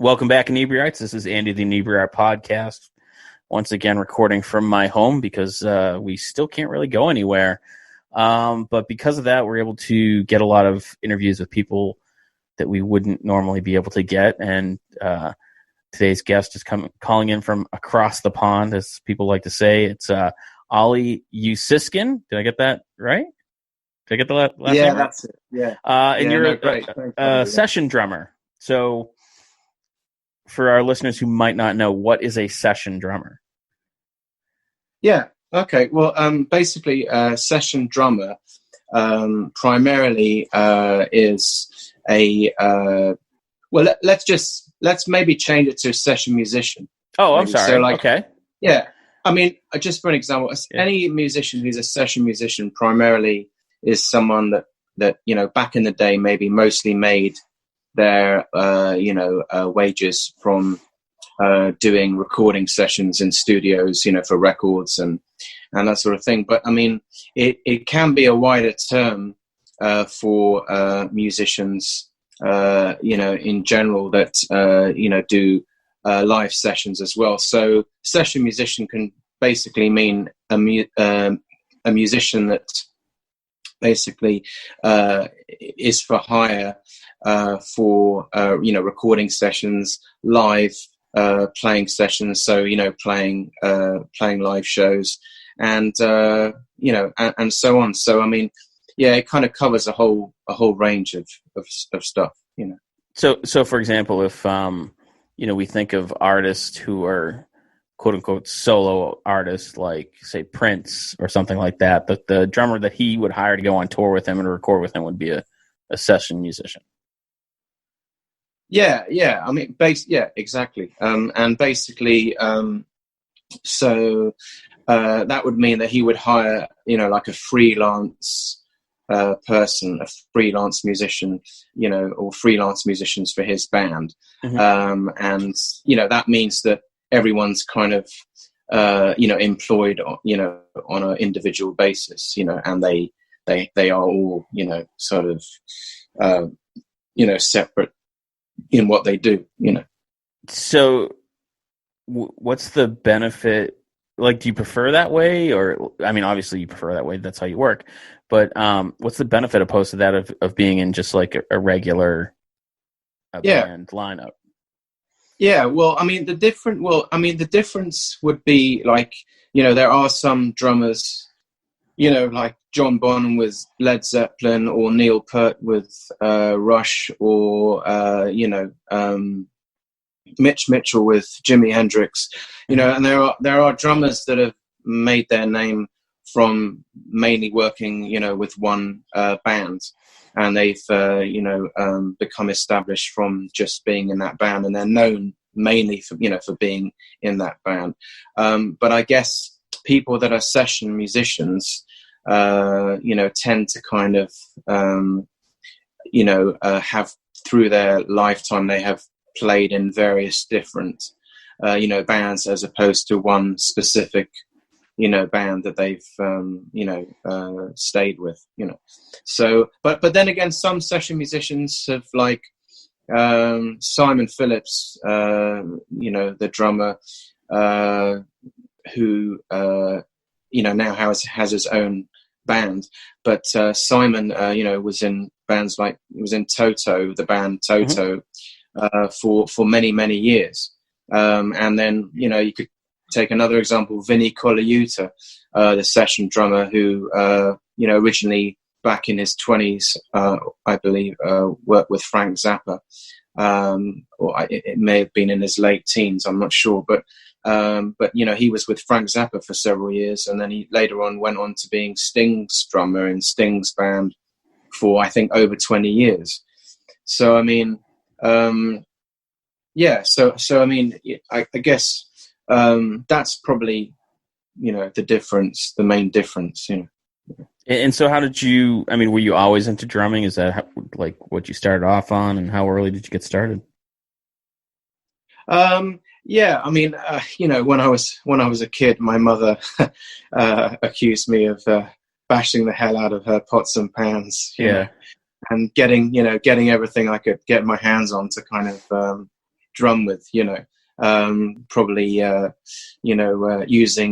Welcome back, Inebri-art. This is Andy, the Inebri-art podcast. Once again, recording from my home because we still can't really go anywhere. But because of that, we're able to get a lot of interviews with people that we wouldn't normally be able to get. And today's guest is calling in from across the pond, as people like to say. It's Ollie Usiskin. Did I get that right? Did I get the last name right? Yeah, that's it. Yeah. And you're great. a session drummer. So for our listeners who might not know, what is a session drummer? Yeah. Okay. Well, basically, session drummer primarily is a let's maybe change it to a session musician. Oh, maybe. I'm sorry. So, Okay. Yeah. I mean, just for an example, any musician who's a session musician primarily is someone that back in the day maybe mostly made their wages from doing recording sessions in studios, for records and that sort of thing. But I mean, it can be a wider term for musicians, in general that do live sessions as well. So session musician can basically mean a musician that basically is for hire for recording sessions, live playing sessions, so playing live shows, and and so on. So I mean, yeah, it kind of covers a whole range of stuff. So for example, if we think of artists who are quote unquote solo artists, like say Prince or something like that, but the drummer that he would hire to go on tour with him and record with him would be a session musician. Yeah. I mean, exactly. And basically, so that would mean that he would hire, like a freelance person, a freelance musician, or freelance musicians for his band. Mm-hmm. And that means that everyone's kind of employed on an individual basis, and they are all sort of separate in what they do. So what's the benefit? Like, do you prefer that way? Or I mean, obviously you prefer that way, that's how you work, but what's the benefit opposed to that of being in just like a regular band lineup? Yeah, well, I mean, the difference would be like, there are some drummers, like John Bonham with Led Zeppelin, or Neil Peart with Rush, or Mitch Mitchell with Jimi Hendrix, and there are drummers that have made their name from mainly working, with one band. And they've, become established from just being in that band, and they're known mainly for being in that band. But I guess people that are session musicians, tend to kind of, have through their lifetime, they have played in various different, bands, as opposed to one specific band that they've, stayed with, So, but then again, some session musicians have, like, Simon Phillips, the drummer, who, now has his own band. But Simon, was in bands was in Toto, the band Toto, for many, many years. And then, you could take another example, Vinnie Colaiuta, the session drummer who, originally back in his 20s, I believe, worked with Frank Zappa. Or it may have been in his late teens, I'm not sure. But he was with Frank Zappa for several years. And then he later on went on to being Sting's drummer in Sting's band for, I think, over 20 years. So, I mean, So I mean, I guess that's probably, the difference, the main difference, And so how did you, I mean, were you always into drumming? Is that like what you started off on, and how early did you get started? Yeah, I mean, when I was a kid, my mother accused me of bashing the hell out of her pots and pans, you know, and getting everything I could get my hands on to kind of drum with, probably, using,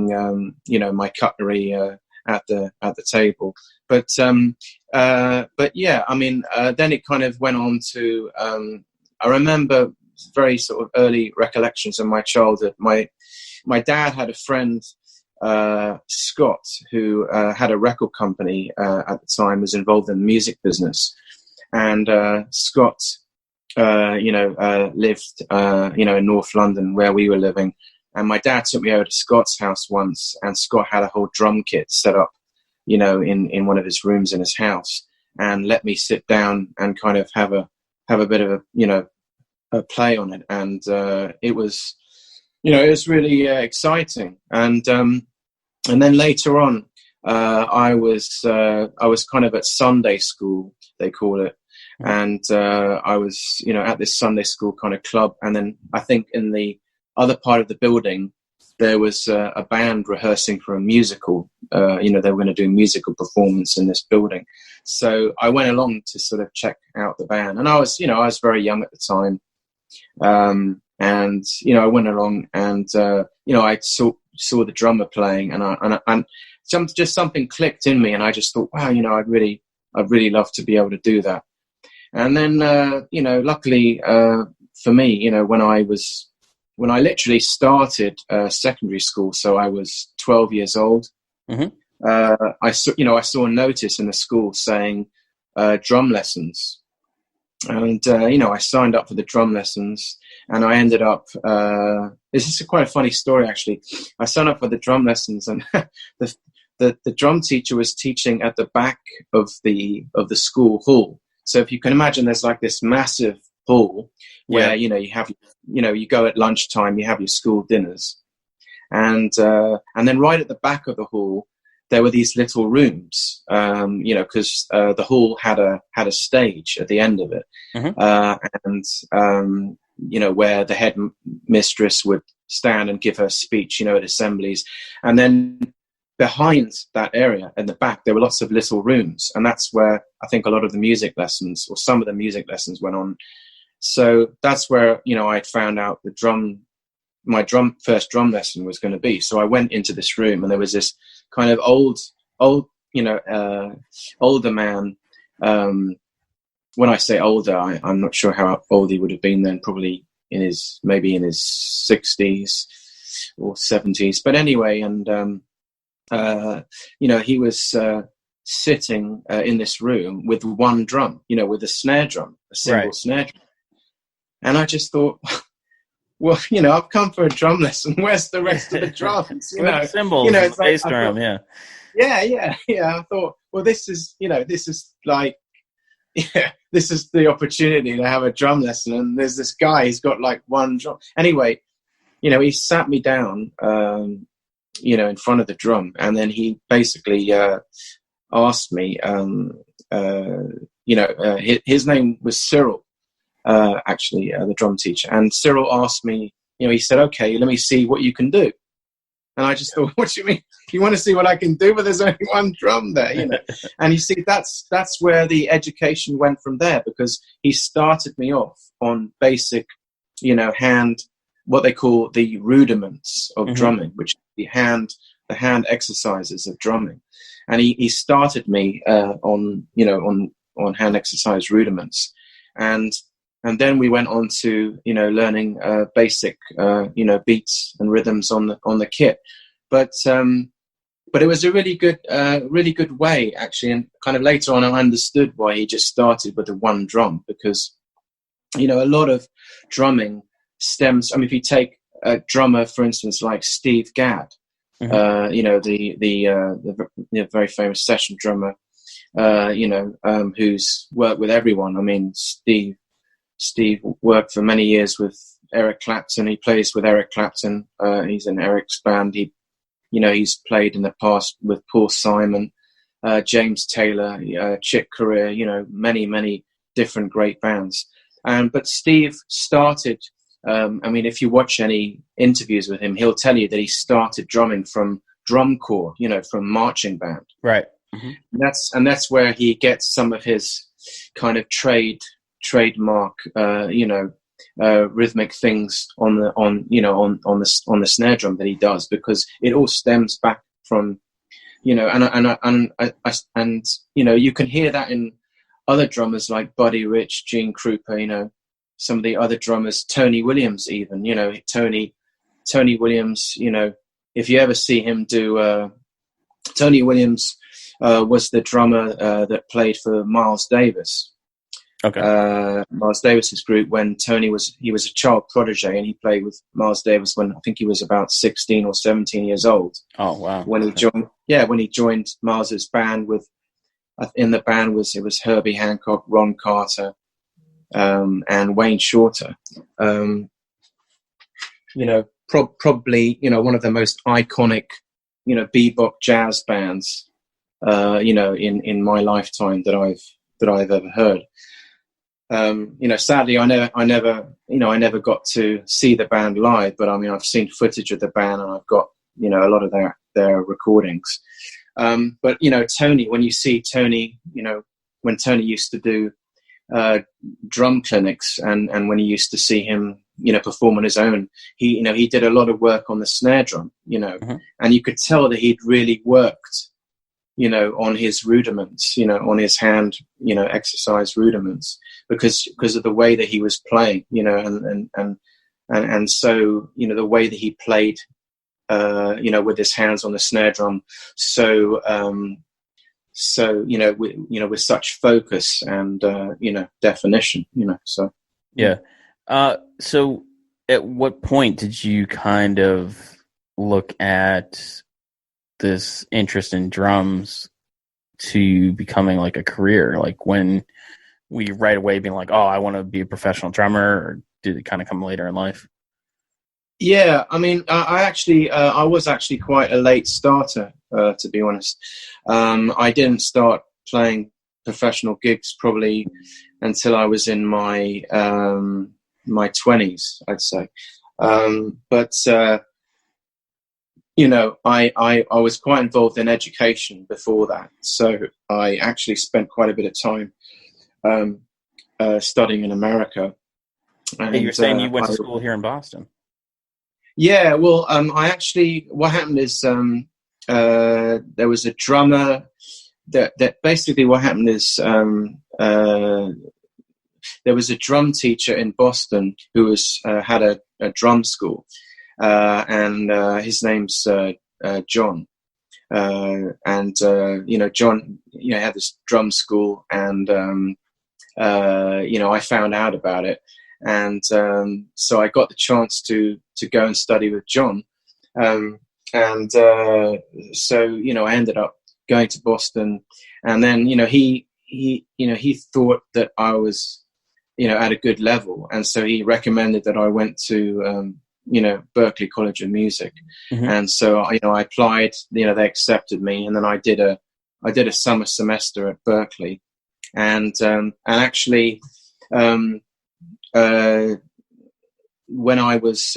my cutlery at the table. But yeah, I mean, then it kind of went on to, I remember very sort of early recollections of my childhood. My dad had a friend, Scott, who had a record company at the time, was involved in the music business. And Scott, lived, in North London where we were living. And my dad took me over to Scott's house once, and Scott had a whole drum kit set up, in one of his rooms in his house, and let me sit down and kind of have a bit of a play on it. And it was really exciting. And then later on, I was kind of at Sunday school, they call it. And I was, at this Sunday school kind of club. And then I think in the other part of the building, there was a band rehearsing for a musical. They were going to do a musical performance in this building. So I went along to sort of check out the band. And I was very young at the time. And I went along and, I saw the drummer playing, and just something clicked in me. And I just thought, wow, I'd really love to be able to do that. And then, luckily for me, when I literally started secondary school, so I was 12 years old. Mm-hmm. I saw a notice in the school saying drum lessons, and I signed up for the drum lessons, and I ended up. This is quite a funny story, actually. I signed up for the drum lessons, and the drum teacher was teaching at the back of the school hall. So if you can imagine, there's like this massive hall where, you have, you go at lunchtime, you have your school dinners. And then right at the back of the hall, there were these little rooms, because the hall had a stage at the end of it. Mm-hmm. Where the head mistress would stand and give her speech, at assemblies. And then behind that area in the back, there were lots of little rooms, and that's where I think a lot of the music lessons, or some of the music lessons, went on. So that's where I'd found out my first drum lesson was going to be. So I went into this room, and there was this kind of older man. When I say older, I'm not sure how old he would have been then. Probably maybe in his 60s or 70s. But anyway, and he was sitting in this room with one drum, with a snare drum, a single snare drum. And I just thought, well, I've come for a drum lesson. Where's the rest of the drums? Cymbals, bass drum, yeah. I thought, well, this is like, this is the opportunity to have a drum lesson. And there's this guy, he's got like one drum. Anyway, he sat me down, in front of the drum, and then he basically asked me, his name was Cyril, actually, the drum teacher. And Cyril asked me, he said, okay, let me see what you can do. And I just thought, what do you mean? You want to see what I can do? But there's only one drum there, And you see, that's where the education went from there, because he started me off on basic, what they call the rudiments of drumming, which is the hand exercises of drumming. And he started me on hand exercise rudiments. And then we went on to, learning basic, beats and rhythms on the kit. But it was a really good way, actually. And kind of later on, I understood why he just started with the one drum, because, a lot of drumming stems. I mean, if you take a drummer, for instance, like Steve Gadd, the very famous session drummer, who's worked with everyone. I mean, Steve worked for many years with Eric Clapton. He plays with Eric Clapton. He's in Eric's band. He's played in the past with Paul Simon, James Taylor, Chick Corea, many, many different great bands. But Steve started, if you watch any interviews with him, he'll tell you that he started drumming from drum corps, from marching band. Right. Mm-hmm. And that's where he gets some of his kind of trademark, rhythmic things on the snare drum that he does, because it all stems back from, and you can hear that in other drummers like Buddy Rich, Gene Krupa, some of the other drummers, Tony Williams even, Tony Williams, if you ever see him do, Tony Williams was the drummer that played for Miles Davis. Okay. Miles Davis's group when Tony was a child protege, and he played with Miles Davis when I think he was about 16 or 17 years old. Oh wow! When he joined Miles's band in the band was Herbie Hancock, Ron Carter, and Wayne Shorter. Probably one of the most iconic bebop jazz bands in my lifetime that I've ever heard. Sadly, I never got to see the band live, but I mean, I've seen footage of the band, and I've got a lot of their recordings. But Tony, when you see Tony, when Tony used to do drum clinics, and when you used to see him perform on his own, he did a lot of work on the snare drum, Mm-hmm. and you could tell that he'd really worked on his rudiments, on his hand, exercise rudiments, because of the way that he was playing, and so, the way that he played, with his hands on the snare drum. So, with such focus and, definition, so. Yeah. So at what point did you kind of look at this interest in drums to becoming like a career? Like, when we right away being like, oh, I want to be a professional drummer, or did it kind of come later in life? Yeah, I mean, I was actually quite a late starter, to be honest. I didn't start playing professional gigs probably until I was in my 20s, I'd say. But I was quite involved in education before that, so I actually spent quite a bit of time studying in America. And, Hey, you're saying you went to school here in Boston? Yeah, well, what happened is there was a drummer that basically what happened is there was a drum teacher in Boston who had a drum school, and his name's John. John, had this drum school, and I found out about it, and so I got the chance to go and study with John, so I ended up going to Boston, and then he thought that I was at a good level, and so he recommended that I went to Berklee College of Music. Mm-hmm. And so I applied, they accepted me, and then I did a summer semester at Berklee, and actually when I was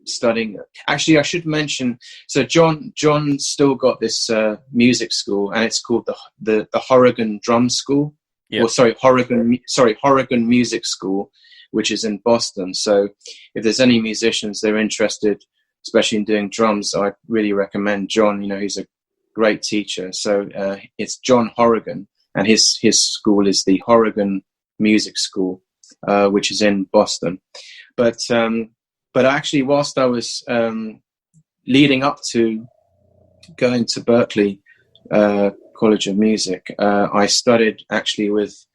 studying, actually I should mention, so John still got this music school, and it's called the Horrigan Drum School. Yep. Or Horrigan Music School, which is in Boston. So if there's any musicians that are interested, especially in doing drums, I'd really recommend John. He's a great teacher. So it's John Horrigan, and his school is the Horrigan Music School, which is in Boston. But actually, whilst I was leading up to going to Berklee College of Music, I studied actually with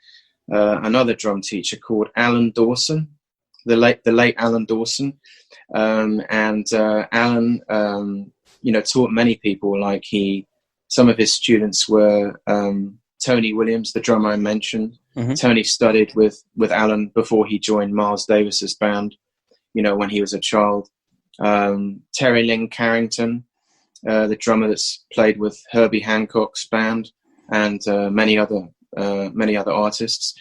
another drum teacher called Alan Dawson, the late Alan Dawson, and Alan, taught many people. Like some of his students were Tony Williams, the drummer I mentioned. Mm-hmm. Tony studied with Alan before he joined Miles Davis's band, when he was a child. Terry Lynn Carrington, the drummer that's played with Herbie Hancock's band, and many other artists.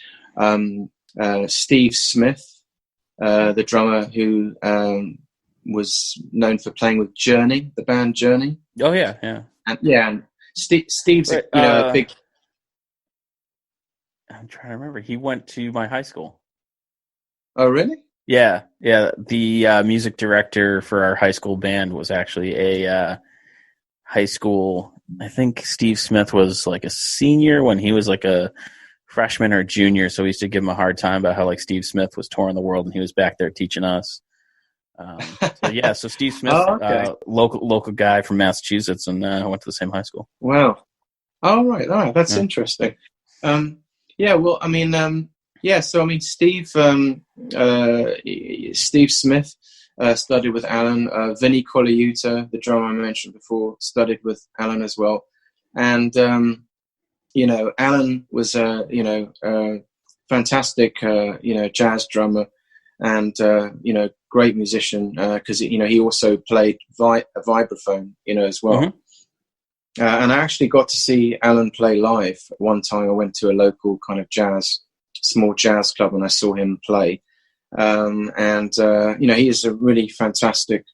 Steve Smith, the drummer who was known for playing with Journey, the band Journey. Oh yeah. And Steve's right. a big. I'm trying to remember. He went to my high school. Oh, really? Yeah, yeah. The music director for our high school band was actually a high school. I think Steve Smith was like a senior when he was like a freshman or junior. So we used to give him a hard time about how like Steve Smith was touring the world and he was back there teaching us. So yeah, so Steve Smith, Oh, okay. local guy from Massachusetts, and went to the same high school. Wow. Oh, right. Oh, that's Yeah. interesting. Yeah. Well, I mean, yeah. So, I mean, Steve Smith studied with Alan. Vinny Colaiuta, the drummer I mentioned before, studied with Alan as well. And Alan was a fantastic jazz drummer and great musician because he also played a vibraphone as well. Mm-hmm. And I actually got to see Alan play live one time. I went to a local kind of small jazz club, and I saw him play. He is a really fantastic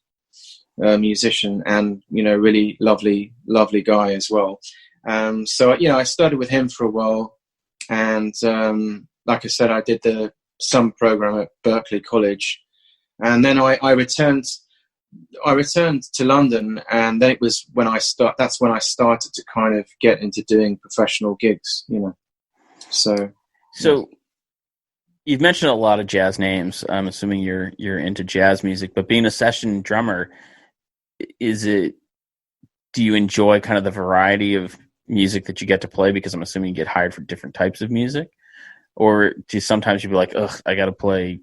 musician and really lovely guy as well. So I studied with him for a while, and like I said, I did the summer program at Berklee College, and then I returned to London, and then it was that's when I started to kind of get into doing professional gigs. So you've mentioned a lot of jazz names. I'm assuming you're into jazz music, but being a session drummer, do you enjoy kind of the variety of music that you get to play? Because I'm assuming you get hired for different types of music, or do sometimes you be like, ugh, I got to play,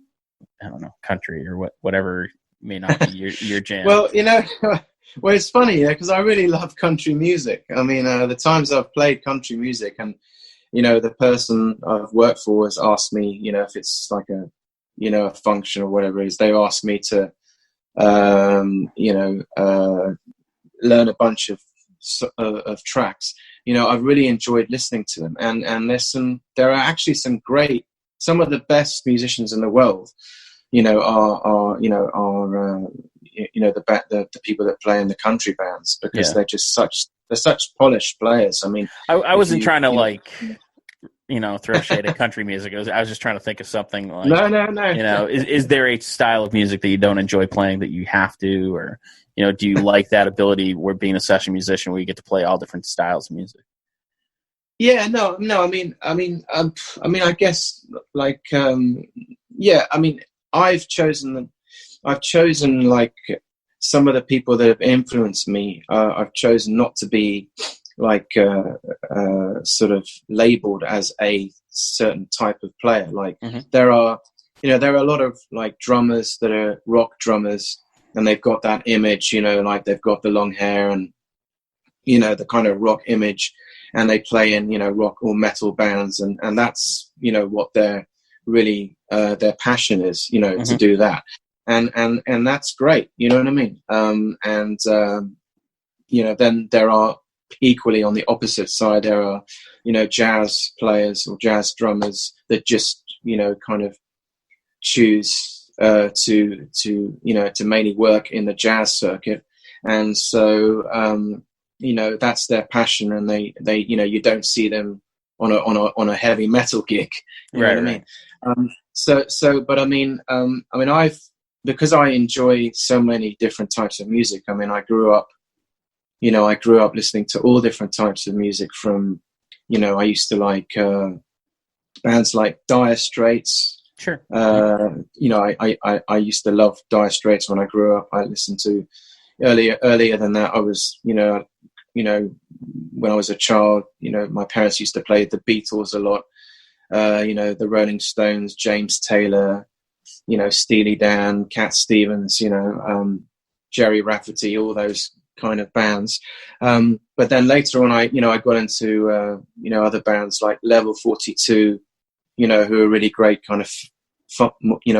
I don't know, country or whatever may not be your jam. Well, well, it's funny, because I really love country music. I mean, the times I've played country music, and the person I've worked for has asked me, if it's like a function or whatever it is, they've asked me to, learn a bunch of tracks. I've really enjoyed listening to them, and there are actually some of the best musicians in the world. Are the people that play in the country bands, because they're just such polished players. I mean, I wasn't trying to throw shade at country music. I was just trying to think of something like, no. Is there a style of music that you don't enjoy playing that you have to, or do you like that ability where being a session musician where you get to play all different styles of music? Yeah, no. I mean, I guess like, yeah. I mean, I've chosen like some of the people that have influenced me. I've chosen not to be like sort of labeled as a certain type of player. Like there are a lot of like drummers that are rock drummers, and they've got that image, like they've got the long hair and the kind of rock image, and they play in rock or metal bands, and that's what their really their passion is, to do that, and that's great, you know what I mean. Then there are equally on the opposite side, there are jazz players or jazz drummers that just kind of choose to mainly work in the jazz circuit, and so that's their passion, and they you don't see them on a heavy metal gig, you know what I mean. But I mean because I enjoy so many different types of music. I mean, I grew up listening to all different types of music. From I used to like bands like Dire Straits. Sure. I used to love Dire Straits when I grew up. I listened to earlier than that. I was when I was a child, my parents used to play the Beatles a lot. The Rolling Stones, James Taylor, Steely Dan, Cat Stevens, Jerry Rafferty, all those kind of bands. But then later on, I got into other bands like Level 42, who are really great, kind of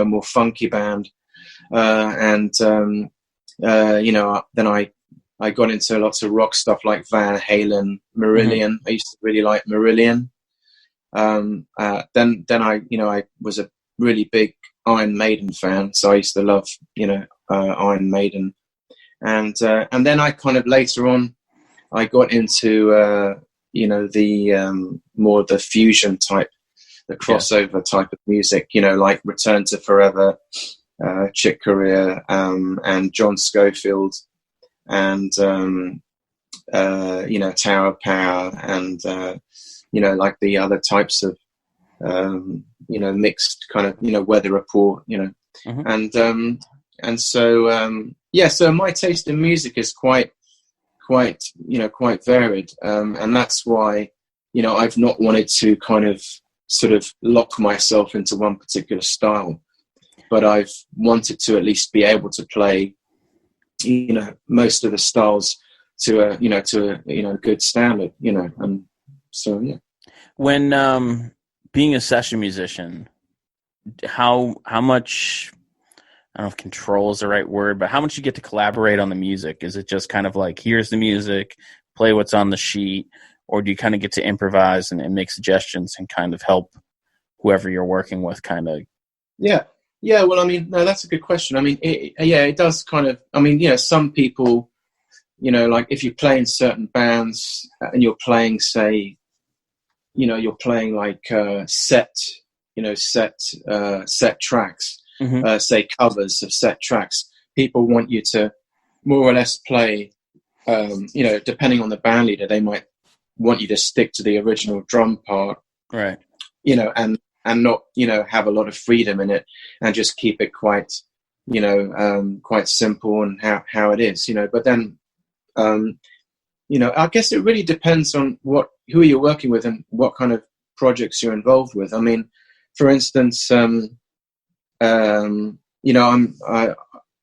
more funky band. Then I got into lots of rock stuff like Van Halen, Marillion. I used to really like Marillion. Then I was a really big Iron Maiden fan, so I used to love Iron Maiden. And then I kind of later on I got into the more the fusion type the crossover type of music, like Return to Forever, Chick Corea, and John Schofield, and Tower of Power, and like the other types of mixed kind of Weather Report, Mm-hmm. and so so my taste in music is quite varied, and that's why I've not wanted to kind of sort of lock myself into one particular style, but I've wanted to at least be able to play most of the styles to a good standard, and so When being a session musician, how much, I don't know if control is the right word, but how much you get to collaborate on the music? Is it just kind of like, here's the music, play what's on the sheet, or do you kind of get to improvise and make suggestions and kind of help whoever you're working with kind of? Yeah, well, I mean, no, that's a good question. I mean, it does kind of, I mean, some people, like if you play in certain bands and you're playing, say, you're playing like set tracks, Mm-hmm. say covers of set tracks, people want you to more or less play, depending on the band leader, they might want you to stick to the original drum part, Right. And not, have a lot of freedom in it, and just keep it quite simple and how it is, but then, I guess it really depends on who you're working with and what kind of projects you're involved with. I mean, for instance, I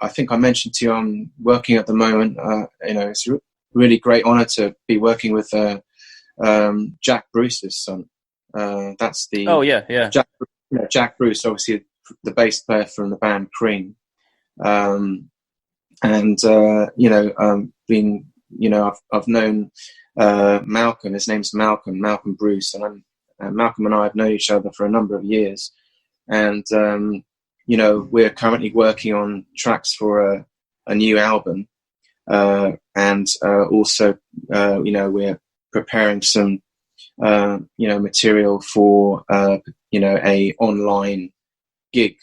think I mentioned to you I'm working at the moment. It's a really great honor to be working with Jack Bruce's son. That's the Jack Bruce, obviously the bass player from the band Cream, and I've known Malcolm. His name's Malcolm Bruce, and Malcolm and I have known each other for a number of years, and we're currently working on tracks for a new album, and also we're preparing some material for a online gig,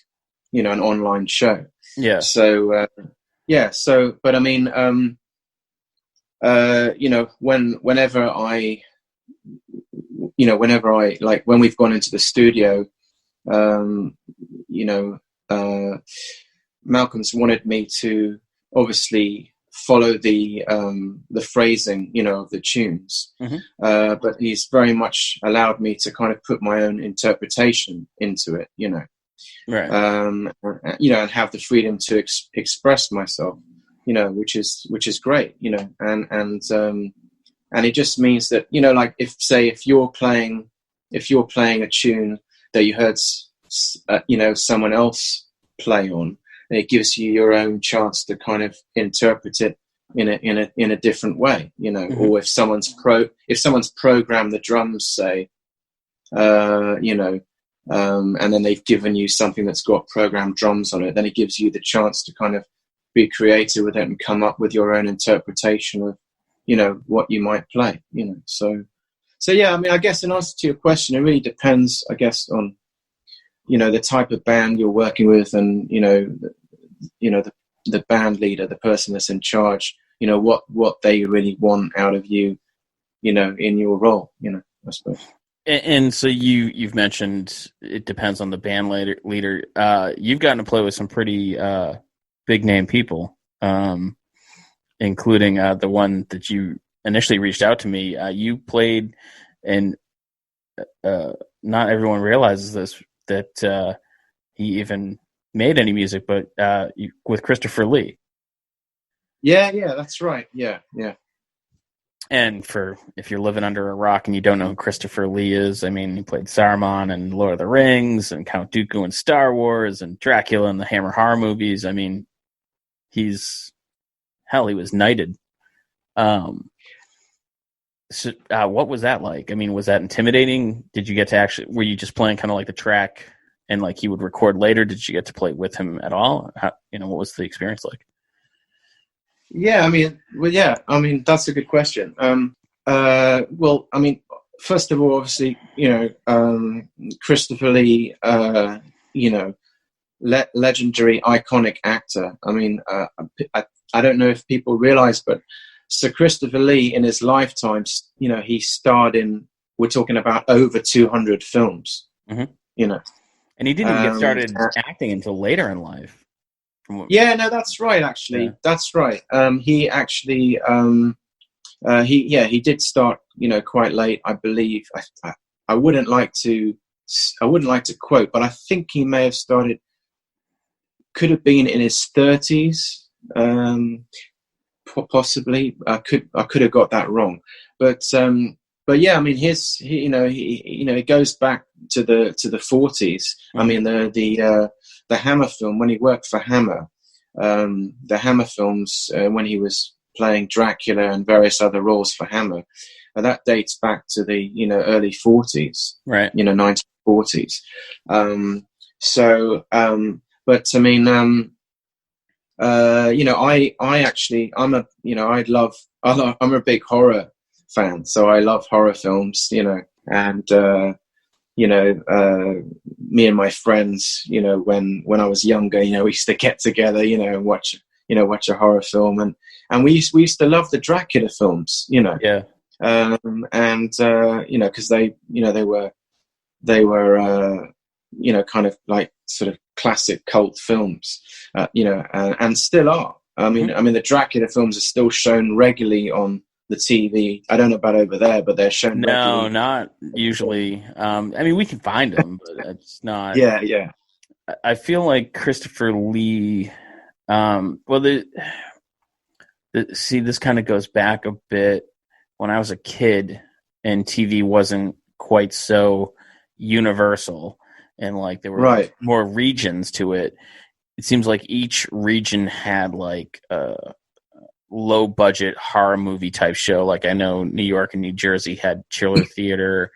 an online show. Yeah. So but I mean, whenever I like, when we've gone into the studio, Malcolm's wanted me to obviously follow the phrasing, of the tunes, Mm-hmm. but he's very much allowed me to kind of put my own interpretation into it, Right. and have the freedom to express myself, which is great, and it just means that, like if you're playing a tune that you heard someone else play on, and it gives you your own chance to kind of interpret it in a different way, Mm-hmm. or if someone's programmed the drums, say, and then they've given you something that's got programmed drums on it, then it gives you the chance to kind of be creative with it and come up with your own interpretation of, what you might play, so yeah, I mean, I guess in answer to your question, it really depends, I guess, on, the type of band you're working with, and, the band leader, the person that's in charge, what they really want out of you, in your role, I suppose. And so you've mentioned it depends on the band leader. You've gotten to play with some pretty big name people, including the one that you initially reached out to me. You played, and not everyone realizes this, that he even made any music, but with Christopher Lee. Yeah, that's right. Yeah. And if you're living under a rock and you don't know who Christopher Lee is, I mean, he played Saruman in Lord of the Rings, and Count Dooku in Star Wars, and Dracula in the Hammer horror movies. I mean, he was knighted. So, what was that like? I mean, was that intimidating? Did you get to were you just playing kind of like the track and like he would record later? Did you get to play with him at all? What was the experience like? Yeah, I mean, that's a good question. Well, I mean, first of all, obviously, Christopher Lee, legendary, iconic actor. I mean, I don't know if people realize, but Sir Christopher Lee in his lifetime, he starred in, we're talking about over 200 films, Mm-hmm. you know. And he didn't even get started acting until later in life. Yeah, no, that's right, actually. Yeah. That's right. He actually, he did start, quite late, I believe. I wouldn't like to quote, but I think he may have started, could have been in his 30s, possibly. I could have got that wrong, but yeah, I mean, it goes back to the 40s. Mm-hmm. I mean, the Hammer film, when he worked for Hammer, the Hammer films, when he was playing Dracula and various other roles for Hammer, that dates back to the early 40s, right? 1940s. But I mean, I'm a big horror fan, so I love horror films, and me and my friends, when I was younger, we used to get together, and watch a horror film, and we used to love the Dracula films, yeah, because they were kind of like sort of classic cult films, and still are. Mm-hmm. I mean, the Dracula films are still shown regularly on the TV. I don't know about over there, but they're shown regularly. No, not usually. I mean, we can find them, but it's not. Yeah. I feel like Christopher Lee. See, this kind of goes back a bit. When I was a kid, and TV wasn't quite so universal, and like there were more regions to it. It seems like each region had like a low budget horror movie type show. Like I know New York and New Jersey had Chiller Theater.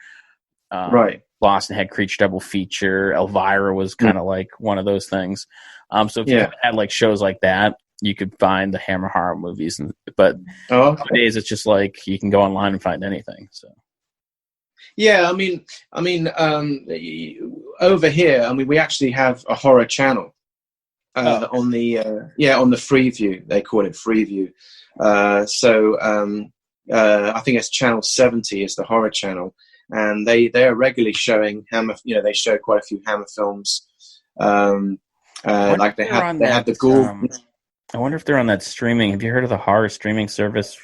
Boston had Creature Double Feature. Elvira was kind of like one of those things. So if you had like shows like that, you could find the Hammer horror movies. But nowadays it's just like you can go online and find anything. So. Yeah, I mean, over here, I mean, we actually have a horror channel on the Freeview. They call it Freeview. I think it's channel 70 is the horror channel, and they are regularly showing Hammer. They show quite a few Hammer films. Like they had the Ghoul. I wonder if they're on that streaming. Have you heard of the horror streaming service?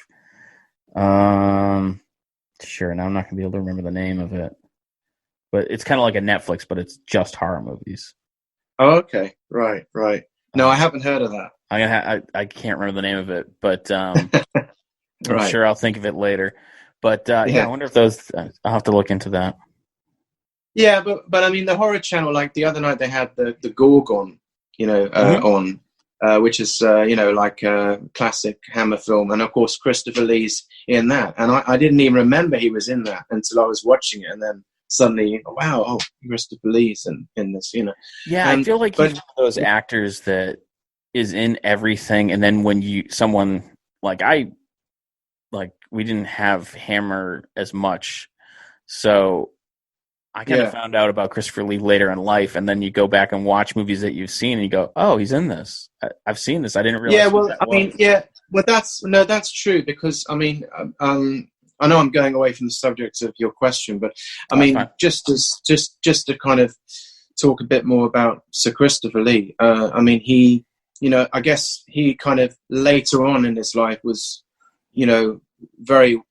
Sure, now I'm not going to be able to remember the name of it. But it's kind of like a Netflix, but it's just horror movies. Oh, okay. Right. No, I haven't heard of that. I can't remember the name of it, but I'm sure I'll think of it later. But I wonder if those. I'll have to look into that. Yeah, but I mean, the horror channel, like the other night, they had the Gorgon, on, which is like a classic Hammer film, and of course Christopher Lee's in that, and I didn't even remember he was in that until I was watching it, and then suddenly, wow, Christopher Lee's in this, Yeah, I feel like he's one of those actors that is in everything, and then when we didn't have Hammer as much, so I kind of found out about Christopher Lee later in life, and then you go back and watch movies that you've seen, and you go, "Oh, he's in this. I've seen this. I didn't realize." Yeah, well, that's true, because I mean, I know I'm going away from the subject of your question, but I mean, just to kind of talk a bit more about Sir Christopher Lee. I mean, he, I guess he kind of later on in his life was, very.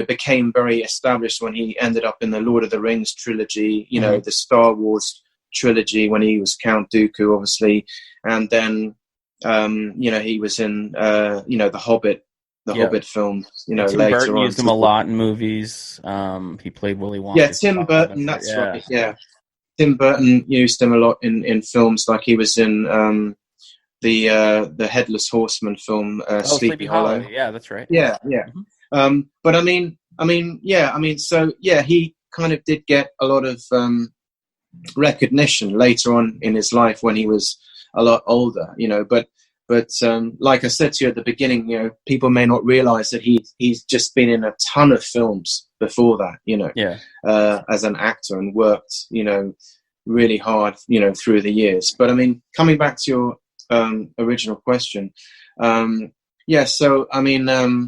Became very established when he ended up in the Lord of the Rings trilogy, the Star Wars trilogy when he was Count Dooku, obviously. And then, he was in, the Hobbit, Hobbit films, Tim later Burton on. Used him a lot in movies. He played Willy Wonka. Yeah, Tim Burton, that's right. Yeah. Tim Burton used him a lot in films, like he was in the Headless Horseman film, Sleepy Hollow. Yeah, that's right. Yeah. Mm-hmm. But he kind of did get a lot of recognition later on in his life when he was a lot older, but But like I said to you at the beginning, you know, people may not realize that he's just been in a ton of films before that, you know, as an actor, and worked, you know, really hard, you know, through the years. But I mean, coming back to your original question, so I mean, I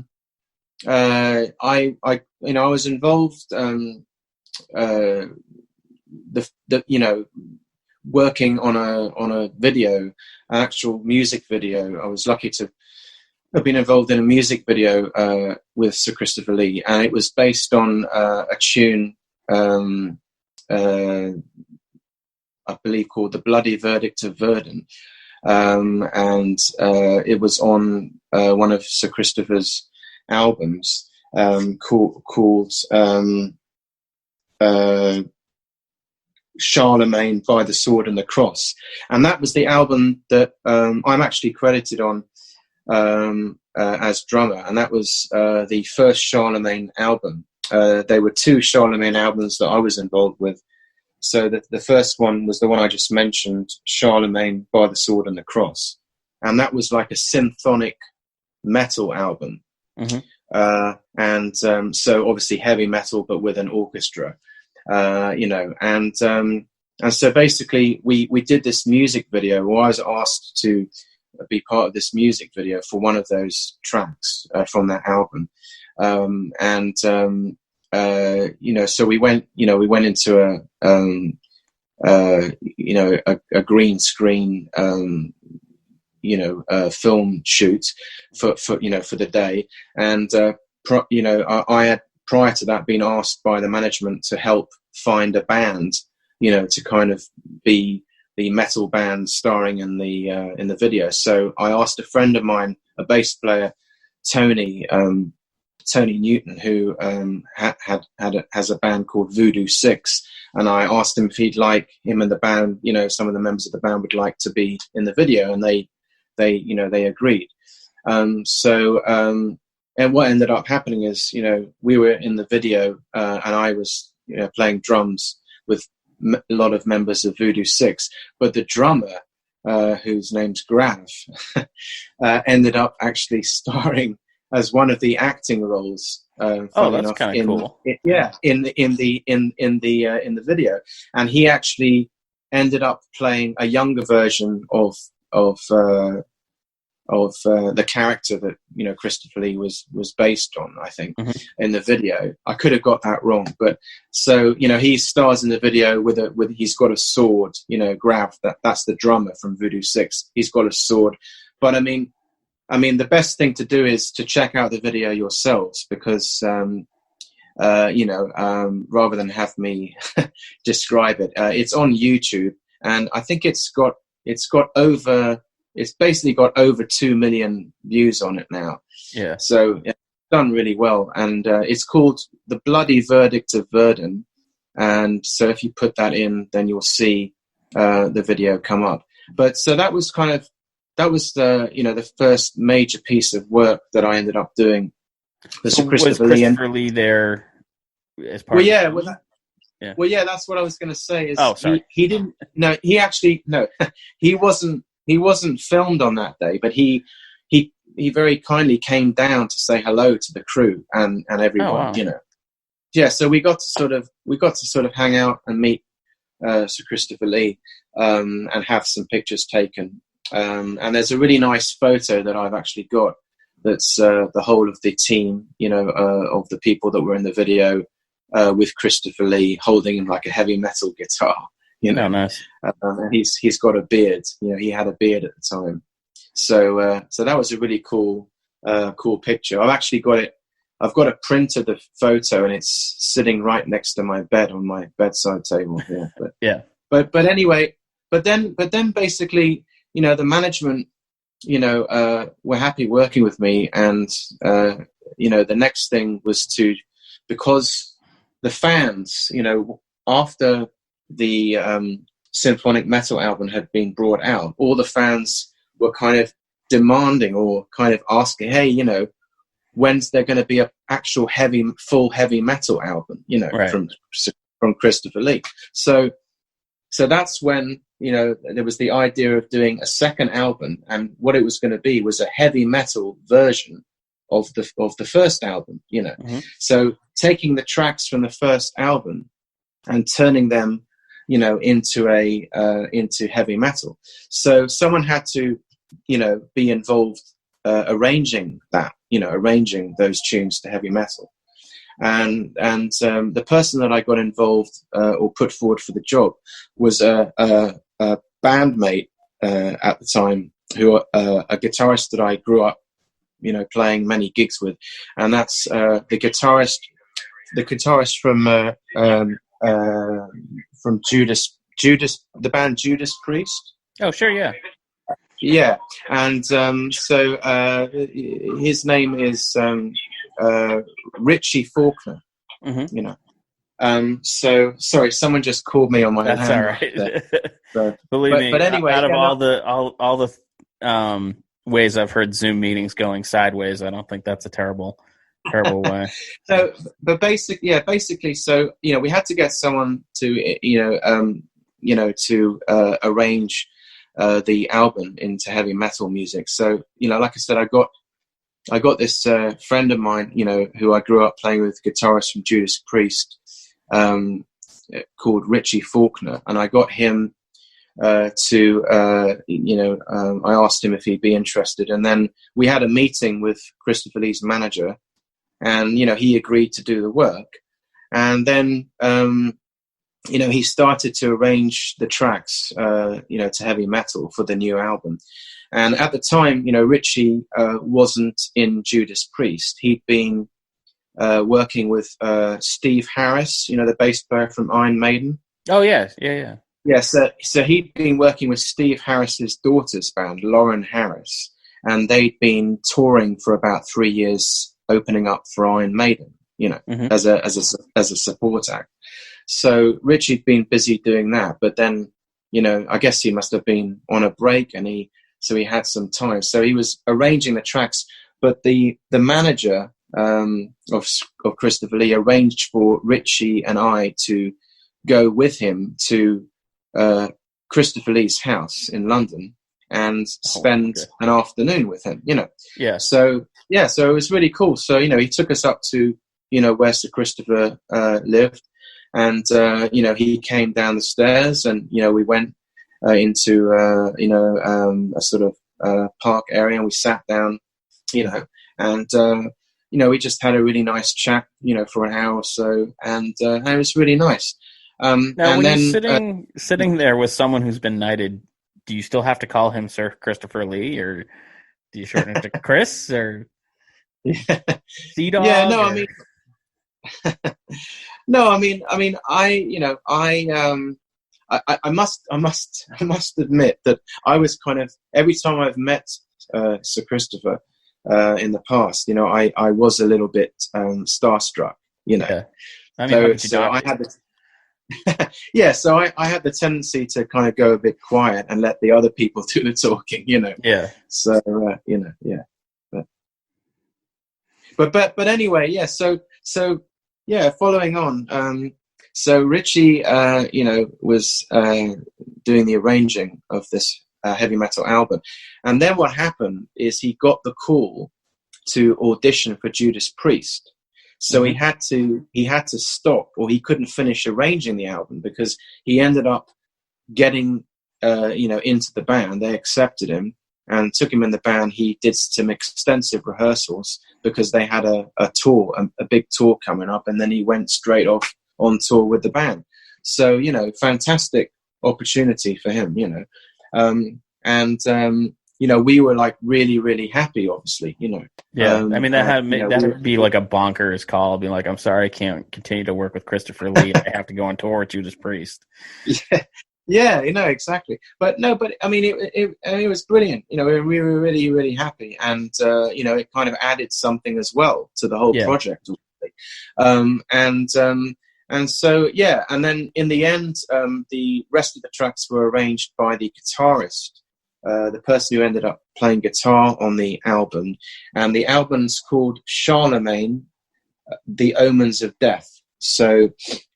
you know, I was involved, you know, working on a video, an actual music video. I was lucky to have been involved in a music video with Sir Christopher Lee, and it was based on a tune, I believe, called "The Bloody Verdict of Verdun," and it was on one of Sir Christopher's albums called Charlemagne by the Sword and the Cross, and that was the album that I'm actually credited on as drummer, and that was the first Charlemagne album. There were two Charlemagne albums that I was involved with. So the first one was the one I just mentioned, Charlemagne by the Sword and the Cross, and that was like a symphonic metal album, and so obviously heavy metal, but with an orchestra. You know, and so basically we did this music video. Well, I was asked to be part of this music video for one of those tracks from that album, you know, so we went into a green screen, you know, film shoot for you know, for the day, and you know, I had, prior to that, been asked by the management to help find a band, you know, to kind of be the metal band starring in the video. So I asked a friend of mine, a bass player, Tony Newton, who has a band called Voodoo 6, and I asked him if he'd like, him and the band, you know, some of the members of the band would like to be in the video, and they agreed. And what ended up happening is, you know, we were in the video, and I was, you know, playing drums with a lot of members of Voodoo 6, but the drummer, whose name's Grav, ended up actually starring as one of the acting roles. That's kind of cool. In the video, and he actually ended up playing a younger version of the character that, you know, Christopher Lee was based on, I think, in the video. I could have got that wrong, but so, you know, he stars in the video with he's got a sword, you know, Grav, that's the drummer from Voodoo 6. He's got a sword. But I mean, the best thing to do is to check out the video yourselves, because, you know, rather than have me describe it, it's on YouTube, and I think it's basically got over 2 million views on it now. Yeah. So it's done really well. And it's called The Bloody Verdict of Verdun. And so if you put that in, then you'll see the video come up. But so that was the, you know, the first major piece of work that I ended up doing. So was Christopher Lee there as part of yeah. Well, yeah, that's what I was going to say. Is sorry. He didn't. No, he actually no. He wasn't filmed on that day, but he very kindly came down to say hello to the crew and everyone. Oh, wow. You know, yeah. So we got to sort of hang out and meet Sir Christopher Lee and have some pictures taken. And there's a really nice photo that I've actually got. That's the whole of the team, you know, of the people that were in the video with Christopher Lee holding like a heavy metal guitar. You know, nice. And he's got a beard. You know, he had a beard at the time. So that was a really cool picture. I've actually got it. I've got a print of the photo, and it's sitting right next to my bed on my bedside table here. But yeah. But anyway, but then basically, you know, the management, you know, were happy working with me, and you know, the next thing was because the fans, you know, after the symphonic metal album had been brought out, all the fans were kind of demanding or kind of asking, hey, you know, when's there going to be an actual full heavy metal album, you know, right, from Christopher Lee. So that's when there was the idea of doing a second album, and what it was going to be was a heavy metal version of the first album. Mm-hmm. So taking the tracks from the first album and turning them, into heavy metal. So someone had to, be involved arranging those tunes to heavy metal. And the person that I got involved or put forward for the job was a bandmate at the time, who a guitarist that I grew up, playing many gigs with, and that's the guitarist from Judas, the band Judas Priest. Oh, sure, yeah. Yeah, and so his name is Richie Faulkner. Mm-hmm. So sorry, someone just called me on my. That's all right. So, Believe me, but anyway, out of all the ways I've heard Zoom meetings going sideways, I don't think that's a terrible way. So, but basically, so we had to get someone to arrange the album into heavy metal music. So like I said, I got this friend of mine, who I grew up playing with, guitarist from Judas Priest, called Richie Faulkner, and I got him I asked him if he'd be interested, and then we had a meeting with Christopher Lee's manager, and he agreed to do the work, and then he started to arrange the tracks to heavy metal for the new album. And at the time, Richie wasn't in Judas Priest. He'd been working with Steve Harris, the bass player from Iron Maiden. Oh, yeah. Yeah, so he'd been working with Steve Harris's daughter's band, Lauren Harris, and they'd been touring for about 3 years, opening up for Iron Maiden, Mm-hmm. as a support act. So Richie'd been busy doing that, but then, I guess he must have been on a break, and he had some time. So he was arranging the tracks, but the manager of Christopher Lee arranged for Richie and I to go with him to Christopher Lee's house in London and spend an afternoon with him, Yeah. So it was really cool. So, he took us up to, where Sir Christopher lived, and, he came down the stairs, and, we went into, a sort of park area, and we sat down, and, we just had a really nice chat, for an hour or so, and it was really nice. Now, and when then, you're sitting there with someone who's been knighted, do you still have to call him Sir Christopher Lee, or do you shorten it to Chris, or Sea-Dog? Yeah, no, or... I must admit that I was kind of, every time I've met Sir Christopher in the past, I was a little bit starstruck, Yeah. I mean, so I had this. Yeah, so I had the tendency to kind of go a bit quiet and let the other people do the talking, Yeah. So yeah, but anyway, yeah. So yeah, following on. So Richie, was doing the arranging of this heavy metal album, and then what happened is he got the call to audition for Judas Priest. So he had to stop, or he couldn't finish arranging the album, because he ended up getting into the band. They accepted him and took him in the band. He did some extensive rehearsals because they had a tour, a big tour coming up, and then he went straight off on tour with the band. So fantastic opportunity for him. We were like really, really happy, obviously, Yeah, I mean, that would be like a bonkers call, being like, I'm sorry, I can't continue to work with Christopher Lee. I have to go on tour with Judas Priest. Yeah, exactly. But I mean, it was brilliant. We were really, really happy. And, it kind of added something as well to the whole project. And so, yeah, and then in the end, the rest of the tracks were arranged by the guitarist, the person who ended up playing guitar on the album. And the album's called Charlemagne, The Omens of Death. So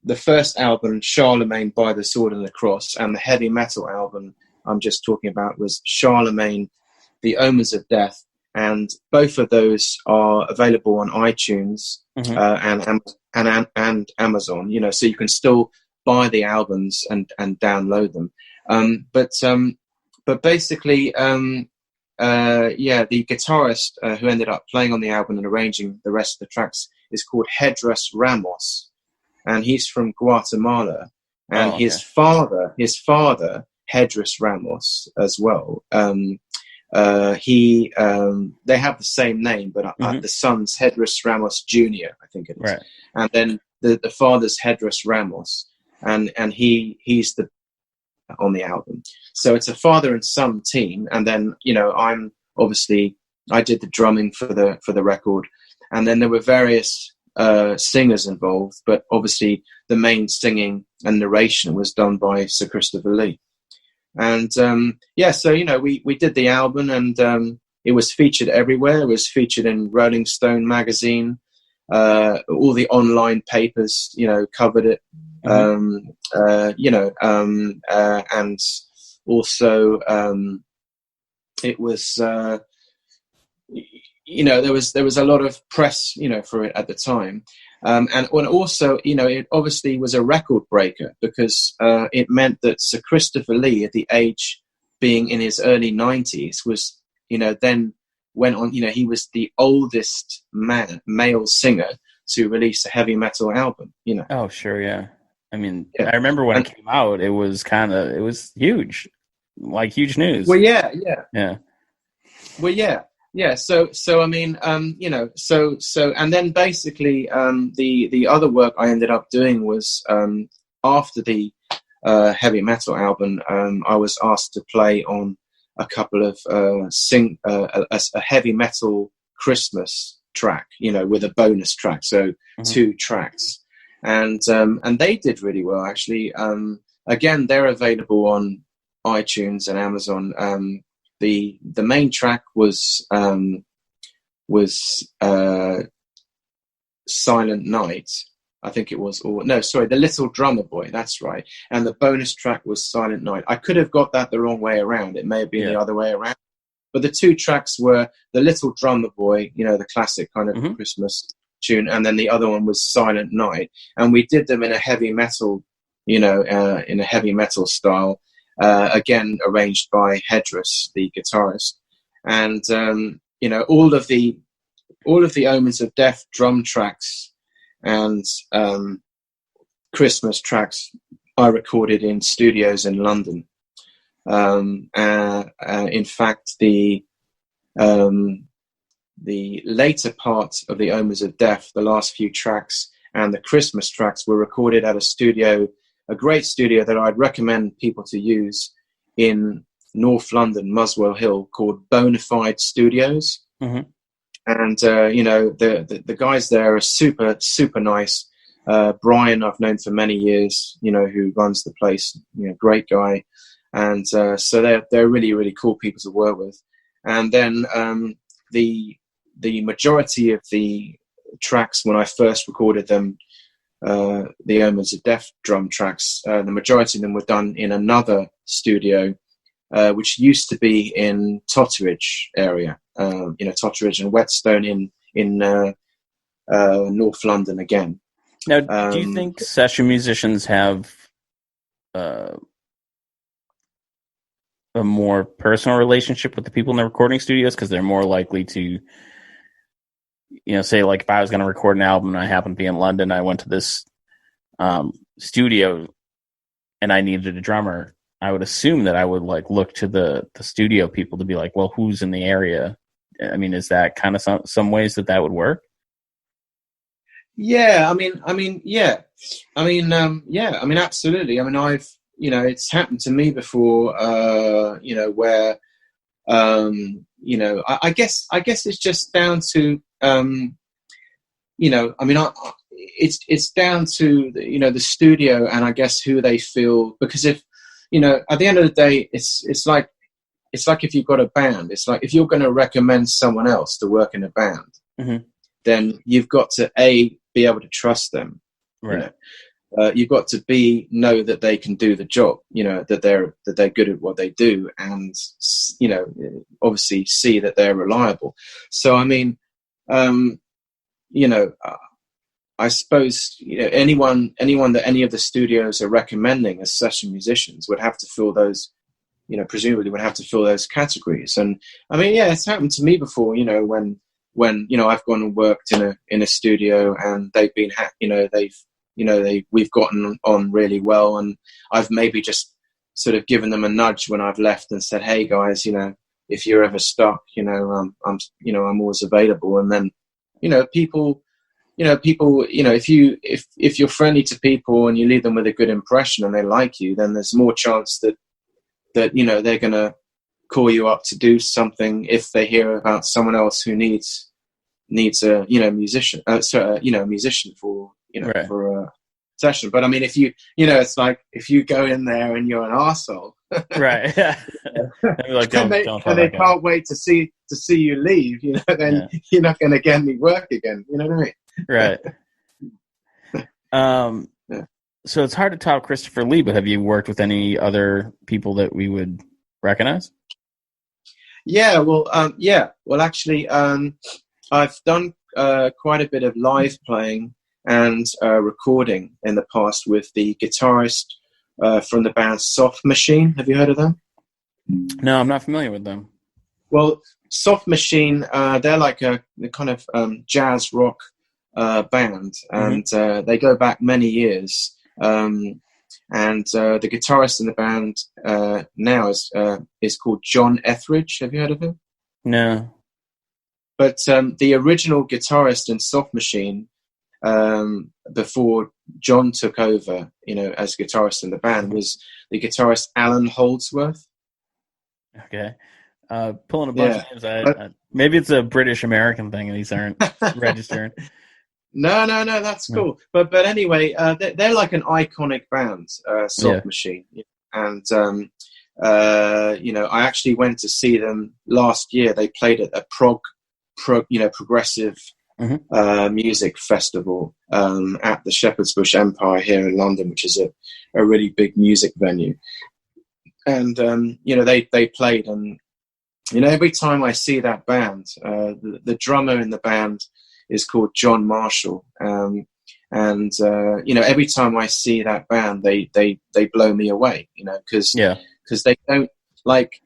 the first album, Charlemagne by the Sword and the Cross, and the heavy metal album I'm just talking about was Charlemagne, The Omens of Death. And both of those are available on iTunes and Amazon. You know, so you can still buy the albums and download them. But basically, the guitarist who ended up playing on the album and arranging the rest of the tracks is called Hedras Ramos, and he's from Guatemala. And his father, Hedras Ramos, as well. They have the same name, but the son's Hedras Ramos Jr., I think it is. Right. And then the father's Hedras Ramos, and he's the on the album. So it's a father and son team. And then, you know, I did the drumming for the record, and then there were various singers involved, but obviously the main singing and narration was done by Sir Christopher Lee. And so you know, we did the album, and it was featured everywhere. It was featured in Rolling Stone magazine. All the online papers, you know, covered it. And also it was you know, there was a lot of press, you know, for it at the time. And also, you know, it obviously was a record breaker because it meant that Sir Christopher Lee, at the age being in his early 90s, was, you know, then went on, you know, he was the oldest male singer to release a heavy metal album, you know. Oh, sure, yeah. I mean, I remember when it came out, it was huge, like huge news. Well, yeah. Well, yeah. So I mean, you know, so and then basically, the other work I ended up doing was after the heavy metal album, I was asked to play on a couple of a heavy metal Christmas track, you know, with a bonus track, so 2 tracks. And they did really well, actually. Again, they're available on iTunes and Amazon. The main track was Silent Night, I think it was. Or no, sorry, The Little Drummer Boy. That's right. And the bonus track was Silent Night. I could have got that the wrong way around. It may have been the other way around. But the 2 tracks were The Little Drummer Boy, you know, the classic kind of Christmas tune, and then the other one was Silent Night, and we did them in a heavy metal, you know, in a heavy metal style, again arranged by Hedras, the guitarist. And you know, all of the Omens of Death drum tracks and Christmas tracks I recorded in studios in London. In fact, the later part of the Omens of Death, the last few tracks and the Christmas tracks, were recorded at a great studio that I'd recommend people to use in North London, Muswell Hill, called Bonafide Studios. And you know, the guys there are super, super nice. Brian, I've known for many years, you know, who runs the place, you know, great guy. And so they're really, really cool people to work with. And then the majority of the tracks, when I first recorded them, the Omens of Death drum tracks, the majority of them were done in another studio, which used to be in Totteridge area, you know, Totteridge and Whetstone in North London again. Now, do you think session musicians have a more personal relationship with the people in the recording studios because they're more likely to, you know, say, like, if I was going to record an album and I happened to be in London, I went to this studio and I needed a drummer, I would assume that I would, like, look to the studio people to be like, well, who's in the area? I mean, is that kind of some ways that would work? Yeah, I mean, absolutely. I mean, I've, you know, it's happened to me before, you know, where, you know, I guess it's just down to, you know, I mean, it's down to, you know, the studio and I guess who they feel, because if, you know, at the end of the day, it's like if you've got a band, it's like if you're going to recommend someone else to work in a band, then you've got to be able to trust them, Right. You've got to know that they can do the job, that they're good at what they do, and obviously see that they're reliable. So I mean, I suppose anyone that any of the studios are recommending as session musicians would have to fill those, presumably would have to fill those categories. And I mean, yeah, it's happened to me before. When I've gone and worked in a studio, and they've been we've gotten on really well, and I've maybe just sort of given them a nudge when I've left and said, hey guys, if you're ever stuck, I'm always available. And then people, if you're friendly to people and you leave them with a good impression and they like you, then there's more chance that they're going to call you up to do something if they hear about someone else who needs a musician, musician for right. for a session. But I mean, if it's like if you go in there and you're an arsehole, right? Yeah. Like, and they can't wait to see you leave, then you're not going to get any work again. You know what I mean? Right. So it's hard to top Christopher Lee, but have you worked with any other people that we would recognize? Yeah, well, actually, I've done quite a bit of live playing and recording in the past with the guitarist from the band Soft Machine. Have you heard of them? No, I'm not familiar with them. Well, Soft Machine, they're like a kind of jazz rock band, and they go back many years. And the guitarist in the band now is called John Etheridge. Have you heard of him? No. But the original guitarist in Soft Machine, before John took over, as guitarist in the band, was the guitarist Alan Holdsworth. Okay. Pulling a bunch of names. Maybe it's a British American thing and these aren't registered. No, that's cool. But anyway, they're like an iconic band, Soft Machine. And, I actually went to see them last year. They played at a progressive music festival at the Shepherd's Bush Empire here in London, which is a really big music venue. And, they played, and, every time I see that band, the drummer in the band is called John Marshall. And every time I see that band, they blow me away, because they don't, like,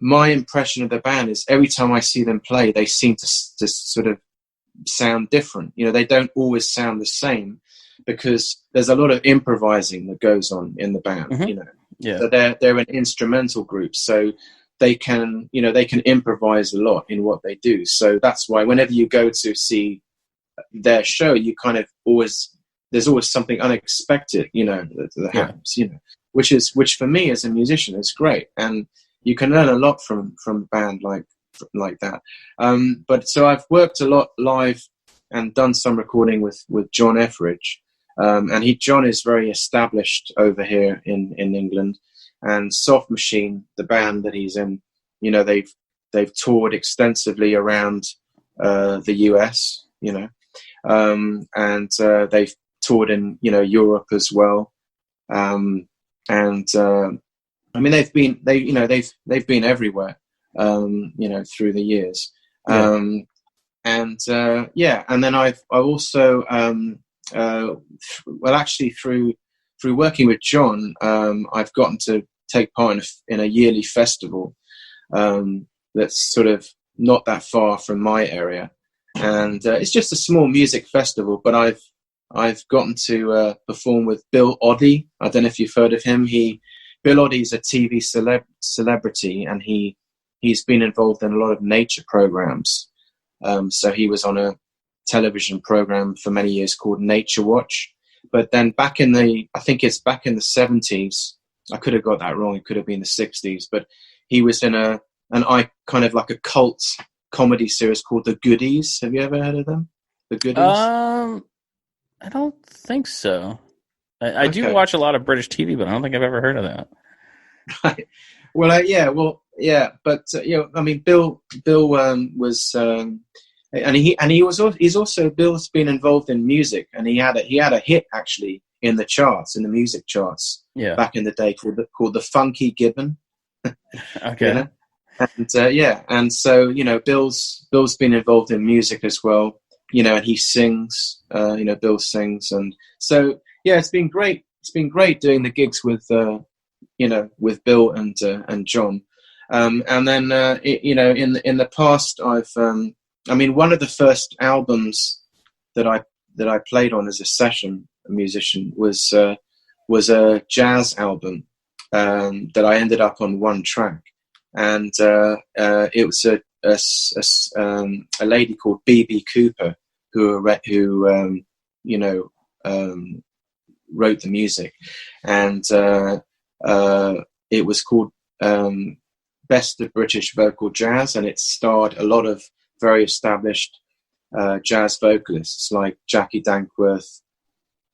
my impression of the band is every time I see them play, they seem to sort of sound different. They don't always sound the same because there's a lot of improvising that goes on in the band, So they're an instrumental group. So they can improvise a lot in what they do. So that's why whenever you go to see their show, you kind of there's always something unexpected, that happens, which for me as a musician is great. And you can learn a lot from a band like that. But so I've worked a lot live and done some recording with John Etheridge. And John is very established over here in England. And Soft Machine, the band that he's in, they've toured extensively around the US, and they've toured in Europe as well. I mean, they've been everywhere, through the years. And then I've also actually through working with John, I've gotten to take part in a yearly festival that's sort of not that far from my area, and it's just a small music festival. But I've gotten to perform with Bill Oddie. I don't know if you've heard of him. Bill Oddie's a TV celebrity, and he's been involved in a lot of nature programs. So he was on a television program for many years called Nature Watch. But then back in the 70s, I could have got that wrong. It could have been the 60s, but he was in kind of like a cult comedy series called The Goodies. Have you ever heard of them? The Goodies? I don't think so. I do watch a lot of British TV, but I don't think I've ever heard of that. Right. Well, But I mean, Bill was and he's also Bill's been involved in music, and he had a hit actually in the charts, in the music charts, back in the day called the Funky Gibbon. Okay. You know? And so Bill's been involved in music as well, and he sings. Bill sings, and so it's been great. It's been great doing the gigs with with Bill and John. And then in the past, I've one of the first albums that I played on as a session musician was a jazz album that I ended up on one track, and it was a lady called B.B. Cooper who wrote the music, and it was called Best of British Vocal Jazz, and it starred a lot of very established jazz vocalists like Jackie Dankworth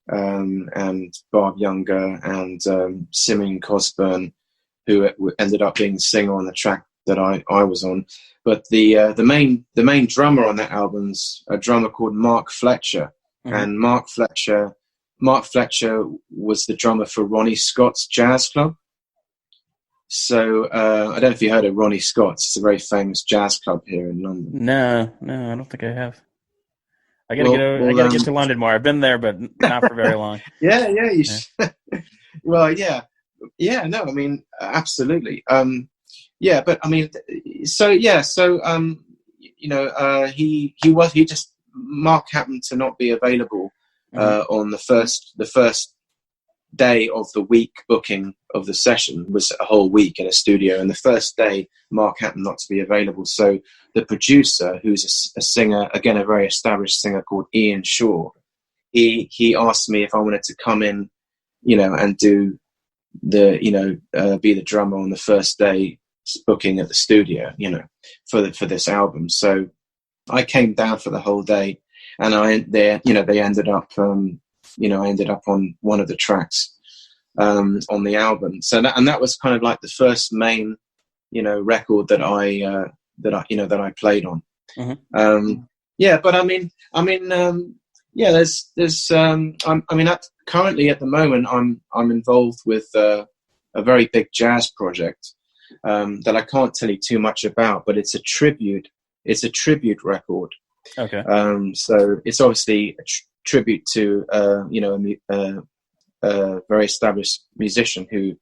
and Barb Younger and Simeon Cosburn, who ended up being the singer on the track that I was on. But the main drummer on that album's a drummer called Mark Fletcher, and Mark Fletcher was the drummer for Ronnie Scott's Jazz Club. So I don't know if you heard of Ronnie Scott's. It's a very famous jazz club here in London. No, I don't think I have. I gotta get to London more. I've been there, but not for very long. You should. Well, no, I mean, absolutely. But I mean, Mark happened to not be available on the first day of the week booking of the session. Was a whole week in a studio, and the first day Mark happened not to be available. So the producer, who's a singer, again a very established singer called Ian Shaw, he asked me if I wanted to come in, and do the be the drummer on the first day booking at the studio, for this album. So I came down for the whole day, and they ended up I ended up on one of the tracks on the album. So that was kind of like the first main record that I played on. Currently at the moment I'm involved with a very big jazz project that I can't tell you too much about, but it's a tribute record. Okay. So it's obviously a tribute to a very established musician who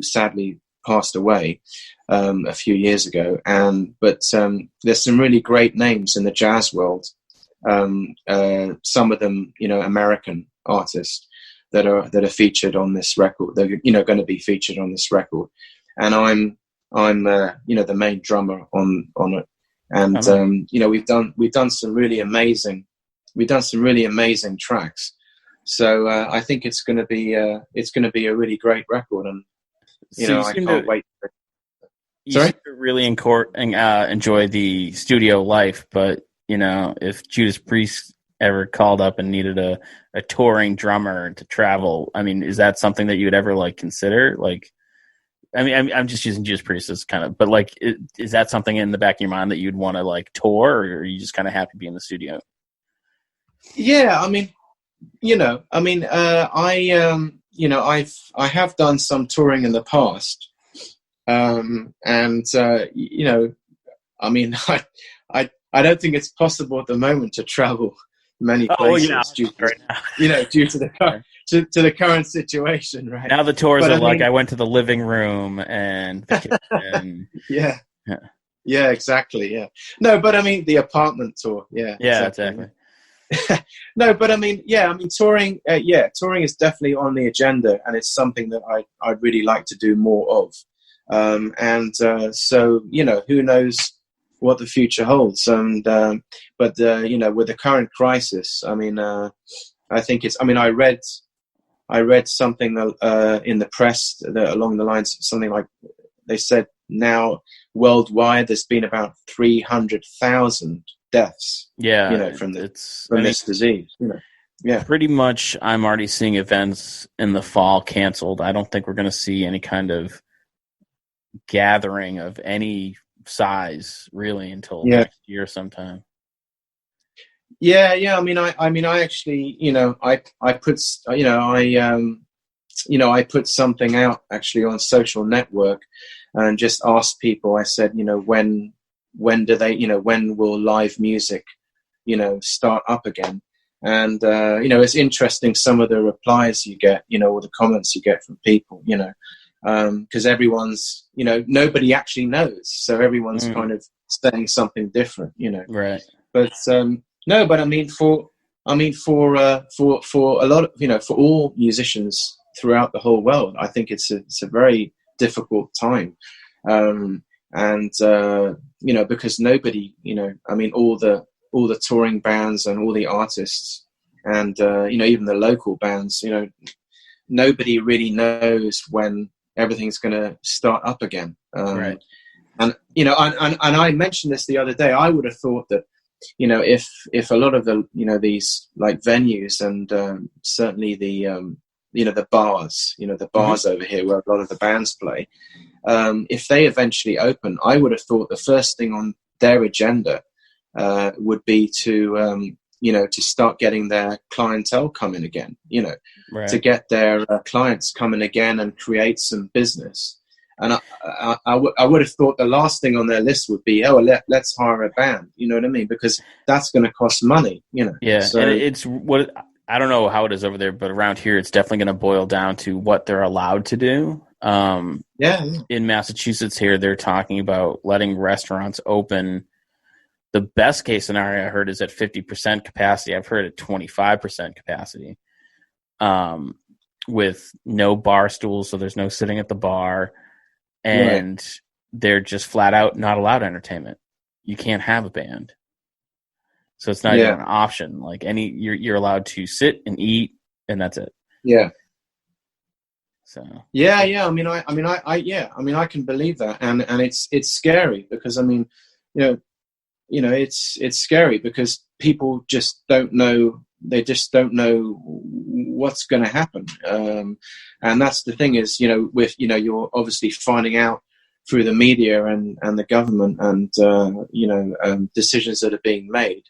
sadly passed away a few years ago. But there's some really great names in the jazz world. Some of them, American artists that are featured on this record. They're going to be featured on this record, and I'm the main drummer on it. And we've done some really amazing tracks. So I think it's going to be a really great record, and I can't wait. You seem to really enjoy the studio life, but if Judas Priest ever called up and needed a touring drummer to travel, I mean, is that something that you would ever consider? I'm just using Judas Priest as kind of, but is that something in the back of your mind that you'd want to tour, or are you just kind of happy to be in the studio? Yeah, I have done some touring in the past, I don't think it's possible at the moment to travel many places due to the current situation, right? Now the tours are I went to the living room and the kitchen. Yeah, exactly. Yeah, no, but the apartment tour. Yeah, exactly. No, but touring. Touring is definitely on the agenda, and it's something that I'd really like to do more of. So who knows what the future holds? But with the current crisis, I think it's. I read something in the press that along the lines something like they said now worldwide there's been about 300,000 deaths. From this disease. Yeah. Pretty much, I'm already seeing events in the fall canceled. I don't think we're going to see any kind of gathering of any size really until Yeah. next year sometime. Yeah. I mean, I actually, I put, I put something out actually on social network and just asked people. I said, when do they, when will live music, start up again? And it's interesting some of the replies you get, or the comments you get from people, because everyone's, nobody actually knows, so everyone's kind of saying something different, Right. But no, but I mean for a lot of, for all musicians throughout the whole world, I think it's a very difficult time, and because nobody, I mean all the touring bands and all the artists and even the local bands, nobody really knows when everything's going to start up again. Right. And and I mentioned this the other day. I would have thought that if a lot of the these like venues and certainly the the bars, the bars over here where a lot of the bands play, if they eventually open, I would have thought the first thing on their agenda would be to to start getting their clientele coming again, Right. to get their clients coming again and create some business. And I would have thought the last thing on their list would be, let's hire a band. You know what I mean? Because that's going to cost money. Yeah, So, and it's what I don't know how it is over there, but around here, it's definitely going to boil down to what they're allowed to do. In Massachusetts, here they're talking about letting restaurants open. The best case scenario I heard is at 50% capacity. I've heard at 25% capacity, with no bar stools, so there's no sitting at the bar. And they're just flat out not allowed entertainment. You can't have a band, so it's not even an option. Like you're allowed to sit and eat, and that's it. Yeah. So. Yeah. I mean, I can believe that, and it's scary because I mean, it's scary because people just don't know. They just don't know what's going to happen, and that's the thing is, with you're obviously finding out through the media and the government and decisions that are being made,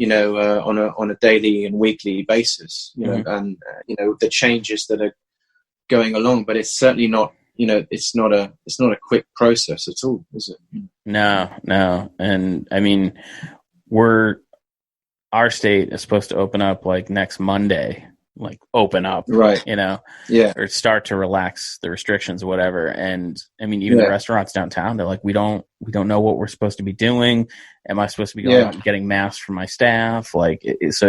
on a daily and weekly basis, and the changes that are going along. But it's certainly not, it's not a quick process at all, is it? No, and I mean our state is supposed to open up like next Monday, like open up, right? Or start to relax the restrictions or whatever. And I mean, even the restaurants downtown, they're like, we don't know what we're supposed to be doing. Am I supposed to be going out and getting masks for my staff? Like, it's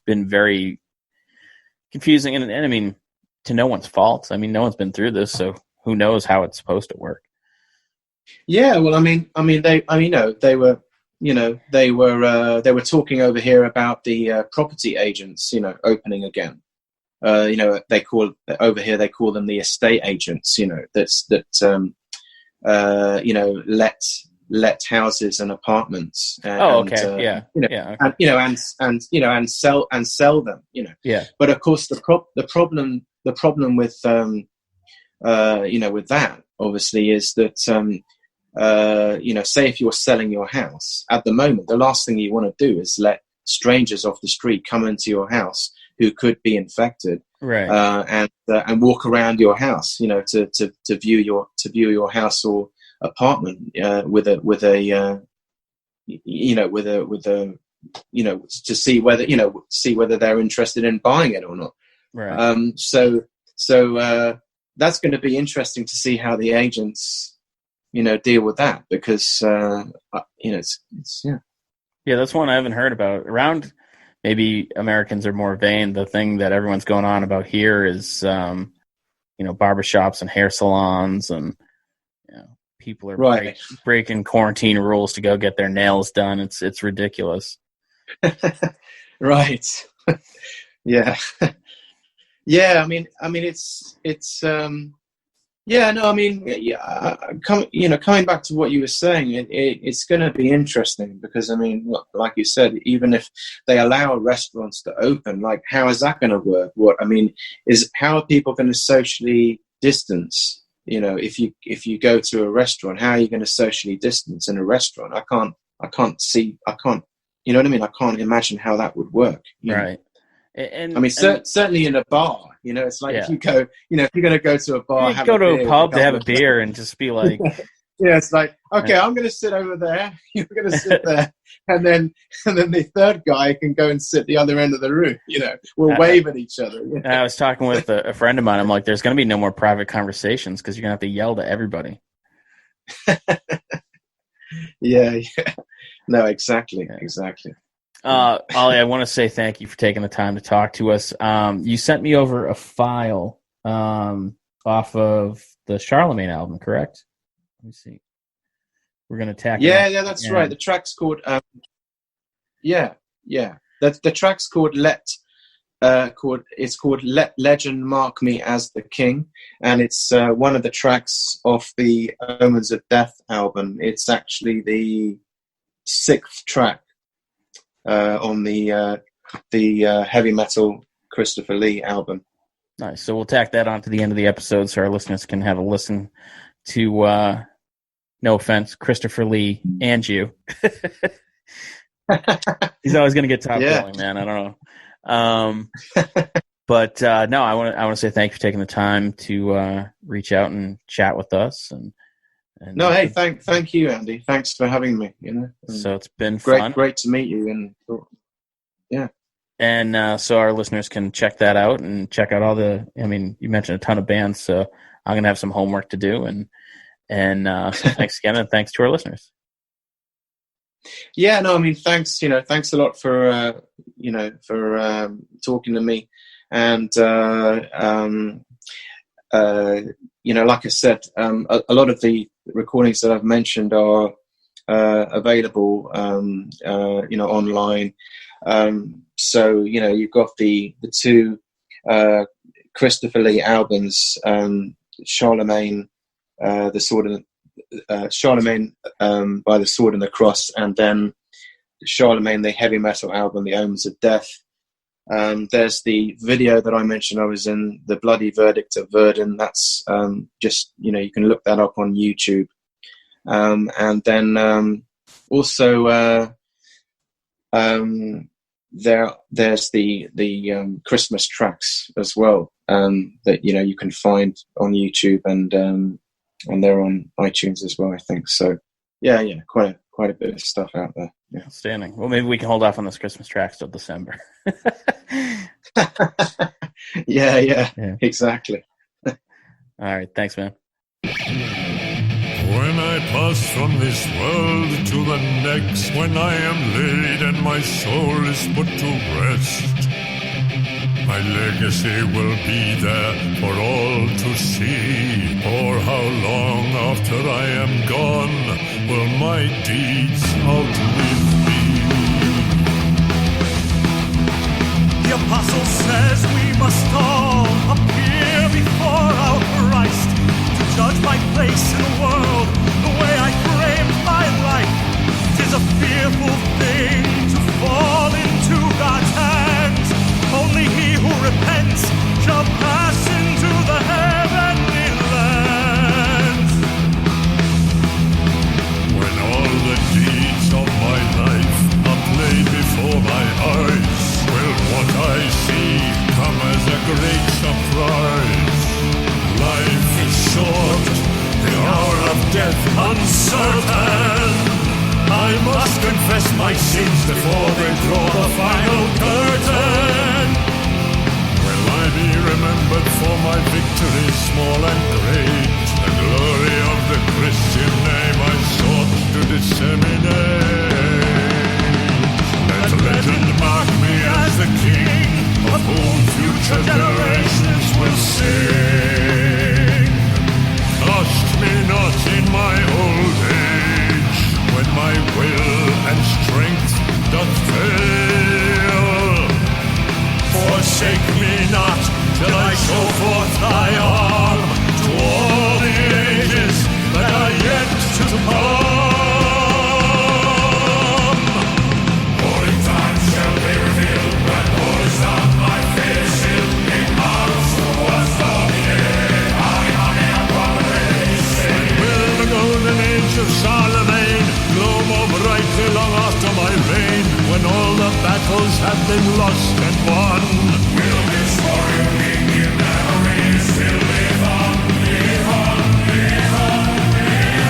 been very confusing. And I mean, to no one's fault. I mean, no one's been through this, so who knows how it's supposed to work? Yeah, well, they were. They were talking over here about the property agents, opening again. They call them the estate agents. Let houses and apartments. Okay. And sell them. Yeah. But of course, the problem with with that obviously is that. Say if you're selling your house at the moment, the last thing you want to do is let strangers off the street come into your house who could be infected, right? And walk around your house, to view your house or apartment to see whether they're interested in buying it or not. Right. So that's going to be interesting to see how the agents deal with that, because it's that's one I haven't heard about. Around, maybe Americans are more vain. The thing that everyone's going on about here is barbershops and hair salons, and people are breaking quarantine rules to go get their nails done. It's ridiculous. Right. Yeah. I mean it's coming back to what you were saying, it's going to be interesting because, I mean, like you said, even if they allow restaurants to open, like, how is that going to work? How are people going to socially distance, if you go to a restaurant, how are you going to socially distance in a restaurant? I can't, you know what I mean? I can't imagine how that would work. Right. I mean, certainly in a bar, it's like if you go, if you're going to go to a bar, you go to a pub to have a beer and just be like, yeah, it's like, okay, I'm going to sit over there, you're going to sit there, and then the third guy can go and sit the other end of the room. We'll wave at each other. I was talking with a friend of mine. I'm like, there's going to be no more private conversations because you're going to have to yell to everybody. Yeah. No, exactly. Ollie, I want to say thank you for taking the time to talk to us. You sent me over a file off of the Charlemagne album, correct? Let me see. We're going to tack it. Yeah, that's right. The track's called the track's called Let Legend Mark Me as the King, and it's one of the tracks off the Omens of Death album. It's actually the 6th track on the heavy metal Christopher Lee album. Nice. So we'll tack that on to the end of the episode so our listeners can have a listen to, no offense, Christopher Lee and you. He's always going to get top billing, man. I don't know. But no, I want to say thank you for taking the time to reach out and chat with us. And no, hey, thank you, Andy. Thanks for having me. So it's been fun. Great to meet you. And yeah. And so our listeners can check that out and check out all the. I mean, you mentioned a ton of bands, so I'm gonna have some homework to do. And so thanks again, and thanks to our listeners. Yeah, no, I mean, thanks. Thanks a lot for talking to me, and like I said, a lot of the recordings that I've mentioned are available, online. So you've got the 2 Christopher Lee albums, Charlemagne, the Sword and Charlemagne by the Sword and the Cross, and then Charlemagne, the heavy metal album, The Omens of Death. There's the video that I mentioned. I was in, The Bloody Verdict of Verdun. That's just, you can look that up on YouTube. And then also there's the Christmas tracks as well, that you can find on YouTube, and they're on iTunes as well, I think. So yeah, quite a bit of stuff out there. Yeah. Outstanding. Well, maybe we can hold off on those Christmas tracks till December. yeah, exactly. All right, thanks, man. When I pass from this world to the next, when I am laid and my soul is put to rest, my legacy will be there for all to see. For how long after I am gone will my deeds outlive me? The apostle says we must all appear before our Christ, to judge my place in the world, the way I framed my life. 'Tis a fearful thing to fall into God's hands. Only he who repents shall pass into the heavenly lands. When all the deeds of my life are played before my eyes, will what I see come as a great surprise? Life is short, the hour of death uncertain. I must confess my sins before they draw the final curtain. Will I be remembered for my victories, small and great? The glory of the Christian name I sought to disseminate. Let legend mark me as the king, of whom future generations will sing. Trust me not in my old age, when my will and strength doth fail. Forsake me not till I show forth thy arm to all the ages that are yet to come. For in time shall be revealed when all is on my face, in our was for the day. I am been lost and won. Will this warrior king in memory still live on, live on, live on, live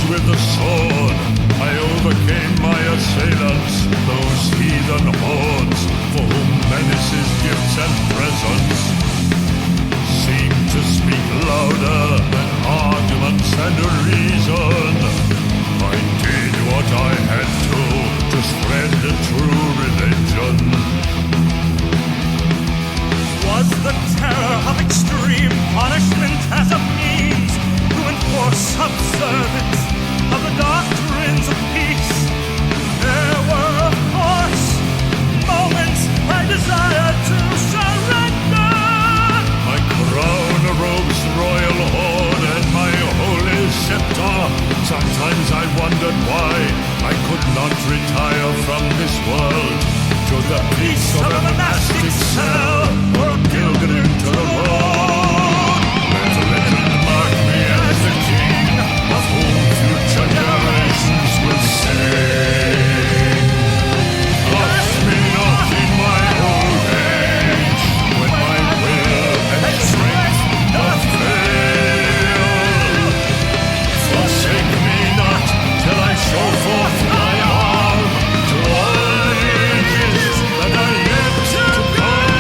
with the sword I overcame my assailants, those heathen hordes for whom menaces, gifts, and presents seem to speak louder than arguments and reason. I did what I had to spread the true religion. Was the terror of extreme punishment as a means to enforce observance of the doctrines of peace? There were, of course, moments I desired to surrender. My crown robes the royal horn and my holy scepter. Sometimes I wondered why I could not retire from this world to the peace of a monastic cell or a pilgrim to the Lord. Let the legend mark me as the king of whom future generations will sing. Lost me not in my old age, when my will and strength doth fail. Forsake me not till I show forth my arm to all ages that are yet to come.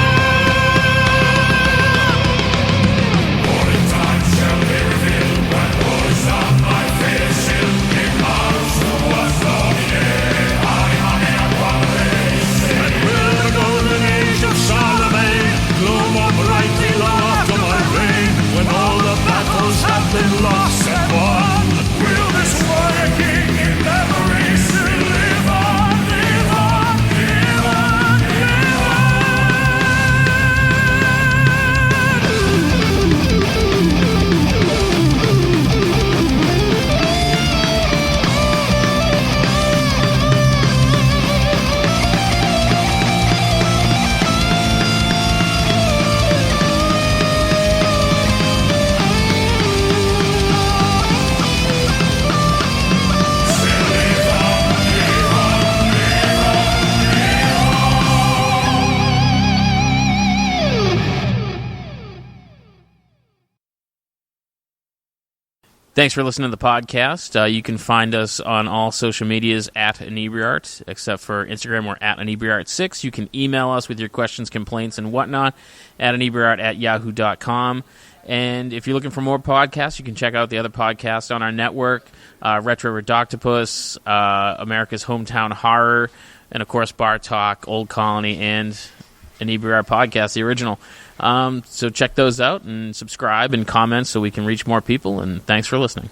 Morning time shall be revealed when war is on my face. King House was dominated, and will the golden age of Charlemagne glow more brightly long after my reign, when all the battles have been lost and won? Will this warrior king in memory still live on, live on, live on, live Thanks for listening to the podcast. You can find us on all social medias at Inebri-art, except for Instagram, we're at Inebri-art6. You can email us with your questions, complaints, and whatnot at Inebri-art@yahoo.com. And if you're looking for more podcasts, you can check out the other podcasts on our network, Retro Redoctopus, America's Hometown Horror, and, of course, Bar Talk, Old Colony, and Inebri-art Podcast, the original. So check those out and subscribe and comment so we can reach more people, and thanks for listening.